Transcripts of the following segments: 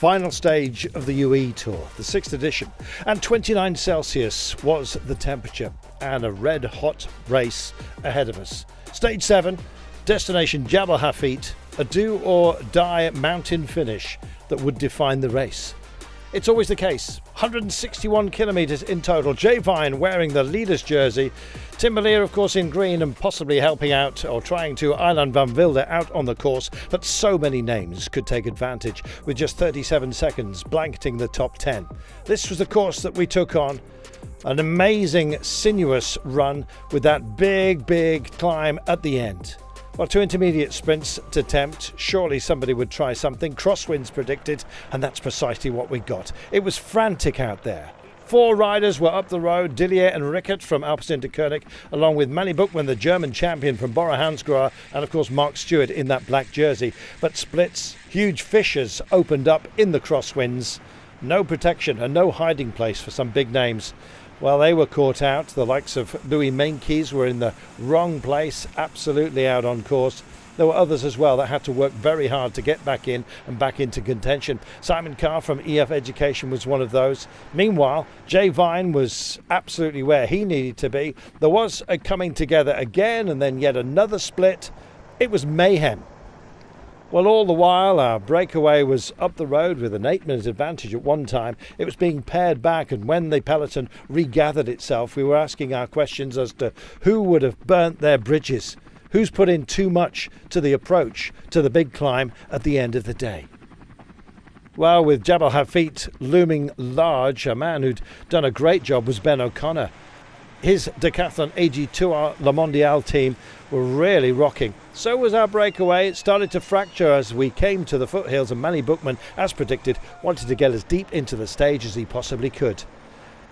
final stage of the UAE Tour, the 6th edition, and 29 Celsius was the temperature, and a red-hot race ahead of us. Stage 7, destination Jabal Hafeet, a do-or-die mountain finish that would define the race. It's always the case. 161 kilometres in total. Jay Vine wearing the leader's jersey. Tim Merlier, of course, in green and possibly helping out or trying to Ilan van Wilde out on the course. But so many names could take advantage with just 37 seconds blanketing the top 10. This was the course that we took on. An amazing, sinuous run with that big climb at the end. Well, 2 intermediate sprints to attempt. Surely somebody would try something. Crosswinds predicted, and that's precisely what we got. It was frantic out there. 4 riders were up the road, Dillier and Rickert from Alpecin-Deceuninck, along with Manny Buchmann, the German champion from Bora-Hansgrohe, and of course Mark Stewart in that black jersey. But splits, huge fissures opened up in the crosswinds. No protection and no hiding place for some big names. Well, they were caught out. The likes of Louis Meintjes were in the wrong place, absolutely out on course. There were others as well that had to work very hard to get back in and back into contention. Simon Carr from EF Education was one of those. Meanwhile, Jay Vine was absolutely where he needed to be. There was a coming together again and then yet another split. It was mayhem. Well, all the while, our breakaway was up the road with an 8-minute advantage at one time. It was being pared back, and when the peloton regathered itself, we were asking our questions as to who would have burnt their bridges, who's put in too much to the approach to the big climb at the end of the day. Well, with Jabal Hafeet looming large, a man who'd done a great job was Ben O'Connor. His Decathlon AG Tour Le Mondial team were really rocking. So was our breakaway. It started to fracture as we came to the foothills, and Manny Buchmann, as predicted, wanted to get as deep into the stage as he possibly could.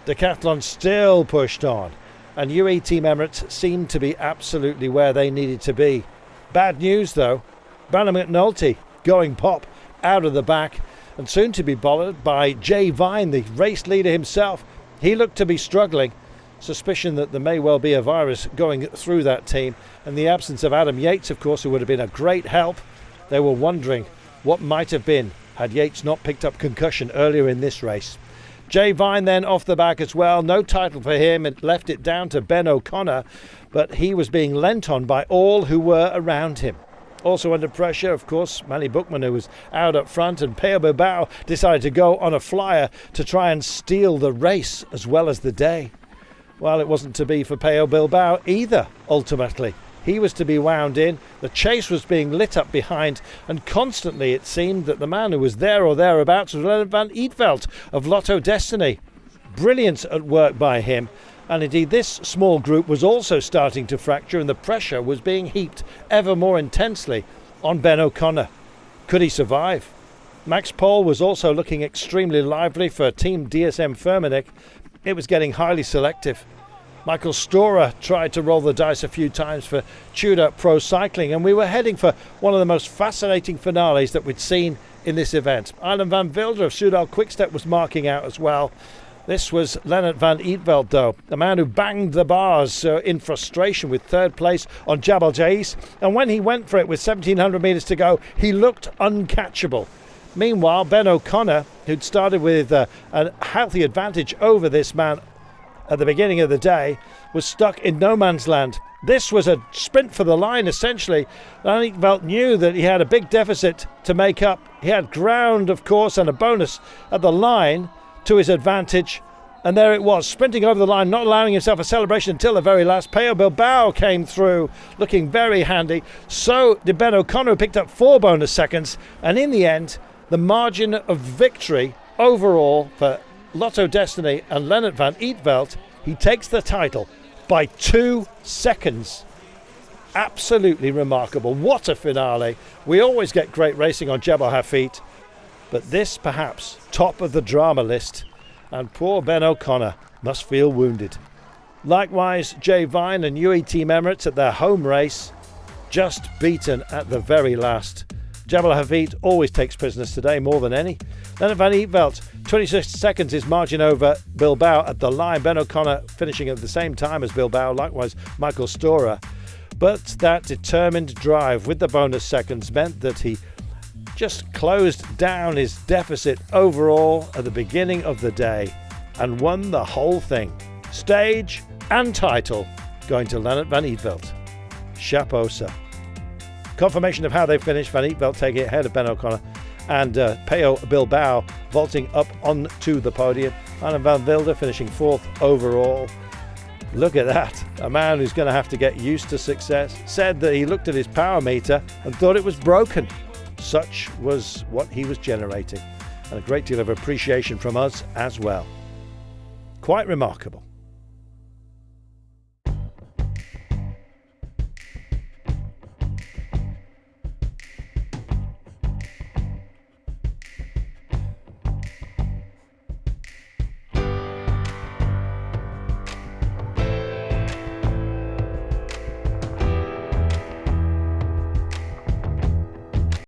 Decathlon still pushed on, and UAE Team Emirates seemed to be absolutely where they needed to be. Bad news though, Brandon McNulty going pop out of the back, and soon to be followed by Jay Vine, the race leader himself. He looked to be struggling. Suspicion that there may well be a virus going through that team, and the absence of Adam Yates, of course, who would have been a great help. They were wondering what might have been had Yates not picked up concussion earlier in this race. Jay Vine then off the back as well. No title for him. It left it down to Ben O'Connor, but he was being lent on by all who were around him. Also under pressure, of course, Manny Buchmann, who was out up front, and Pello Bilbao decided to go on a flyer to try and steal the race as well as the day. Well, it wasn't to be for Pello Bilbao either, ultimately. He was to be wound in, the chase was being lit up behind, and constantly it seemed that the man who was there or thereabouts was Lennart van Eetvelt of Lotto Destiny. Brilliant at work by him, and indeed this small group was also starting to fracture, and the pressure was being heaped ever more intensely on Ben O'Connor. Could he survive? Max Pohl was also looking extremely lively for Team DSM Firmenich. It was getting highly selective. Michael Storer tried to roll the dice a few times for Tudor Pro Cycling, and we were heading for one of the most fascinating finales that we'd seen in this event. Ilan van Wilde of Soudal-QuickStep was marking out as well. This was Lennart van Eetvelt, though, the man who banged the bars in frustration with third place on Jabal Jais, and when he went for it with 1,700 metres to go, he looked uncatchable. Meanwhile, Ben O'Connor, who'd started with a healthy advantage over this man at the beginning of the day, was stuck in no man's land. This was a sprint for the line, essentially. Van Eetvelt knew that he had a big deficit to make up. He had ground, of course, and a bonus at the line to his advantage. And there it was, sprinting over the line, not allowing himself a celebration until the very last. Pello Bilbao came through, looking very handy. So did Ben O'Connor, who picked up 4 bonus seconds. And in the end, the margin of victory overall for Lotto Destiny and Lennart van Eetvelt, he takes the title by 2 seconds. Absolutely remarkable. What a finale. We always get great racing on Jabal Hafeet, but this perhaps top of the drama list, and poor Ben O'Connor must feel wounded. Likewise, Jay Vine and UAE Team Emirates at their home race, just beaten at the very last. Jabal Hafeet always takes prisoners today, more than any. Lennart van Eetvelt, 26 seconds his margin over Bilbao at the line. Ben O'Connor finishing at the same time as Bilbao, likewise Michael Storer. But that determined drive with the bonus seconds meant that he just closed down his deficit overall at the beginning of the day and won the whole thing. Stage and title going to Lennart van Eetvelt. Chapeau, sir. Confirmation of how they finished: Van Eetvelt taking it ahead of Ben O'Connor and Pello Bilbao vaulting up onto the podium. Arne van Wilde finishing 4th overall. Look at that. A man who's going to have to get used to success said that he looked at his power meter and thought it was broken. Such was what he was generating, and a great deal of appreciation from us as well. Quite remarkable.